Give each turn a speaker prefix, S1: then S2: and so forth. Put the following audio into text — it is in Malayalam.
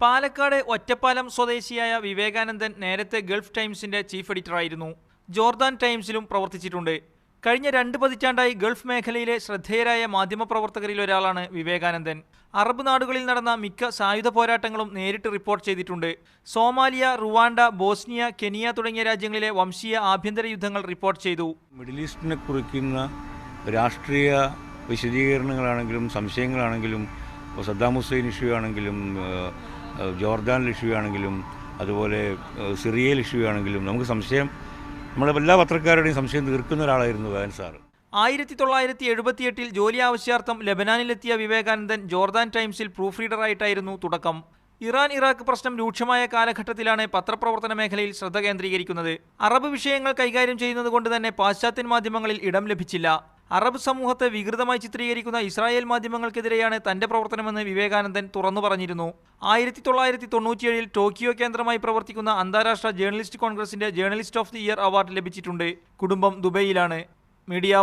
S1: പാലക്കാട് ഒറ്റപ്പാലം സ്വദേശിയായ വിവേകാനന്ദൻ നേരത്തെ ഗൾഫ് ടൈംസിന്റെ ചീഫ് എഡിറ്ററായിരുന്നു. ജോർദാൻ ടൈംസിലും പ്രവർത്തിച്ചിട്ടുണ്ട്. കഴിഞ്ഞ 2 പതിറ്റാണ്ടായി ഗൾഫ് മേഖലയിലെ ശ്രദ്ധേയരായ മാധ്യമപ്രവർത്തകരിൽ ഒരാളാണ് വിവേകാനന്ദൻ. അറബ് നാടുകളിൽ നടന്ന മിക്ക സായുധ പോരാട്ടങ്ങളും നേരിട്ട് റിപ്പോർട്ട് ചെയ്തിട്ടുണ്ട്. സോമാലിയ, റുവാണ്ട, ബോസ്നിയ, കെനിയ തുടങ്ങിയ രാജ്യങ്ങളിലെ വംശീയ ആഭ്യന്തര യുദ്ധങ്ങൾ റിപ്പോർട്ട് ചെയ്തു.
S2: മിഡിൽ ഈസ്റ്റിനെ കുറിക്കുന്ന രാഷ്ട്രീയ വിശദീകരണങ്ങളാണെങ്കിലും സംശയങ്ങളാണെങ്കിലും, സദ്ദാം ഹുസൈൻ ഇഷ്യൂ ആണെങ്കിലും, ജോർദാൻ ഇഷ്യൂ ആണെങ്കിലും, അതുപോലെ സിറിയയിൽ ഇഷ്യൂ ആണെങ്കിലും നമുക്ക് സംശയം, നമ്മളെ എല്ലാ പത്രക്കാരുടെയും സംശയം തീർക്കുന്ന ഒരാളായിരുന്നു വേൻ സാറ്.
S1: 1978 ജോലി ആവശ്യാർത്ഥം ലെബനാനിലെത്തിയ വിവേകാനന്ദൻ ജോർദാൻ ടൈംസിൽ പ്രൂഫ് റീഡറായിട്ടായിരുന്നു തുടക്കം. ഇറാൻ ഇറാഖ് പ്രശ്നം രൂക്ഷമായ കാലഘട്ടത്തിലാണ് പത്രപ്രവർത്തന മേഖലയിൽ ശ്രദ്ധ കേന്ദ്രീകരിക്കുന്നത്. അറബ് വിഷയങ്ങൾ കൈകാര്യം ചെയ്യുന്നത് കൊണ്ട് തന്നെ പാശ്ചാത്യൻ മാധ്യമങ്ങളിൽ ഇടം ലഭിച്ചില്ല. അറബ് സമൂഹത്തെ വികൃതമായി ചിത്രീകരിക്കുന്ന ഇസ്രായേൽ മാധ്യമങ്ങൾക്കെതിരെയാണ് തന്റെ പ്രവർത്തനമെന്ന് വിവേകാനന്ദൻ തുറന്നു പറഞ്ഞിരുന്നു. 1997 ടോക്കിയോ കേന്ദ്രമായി പ്രവർത്തിക്കുന്ന അന്താരാഷ്ട്ര ജേർണലിസ്റ്റ് കോൺഗ്രസിന്റെ journalist of the year award ലഭിച്ചിട്ടുണ്ട്. കുടുംബം ദുബൈയിലാണ്. മീഡിയ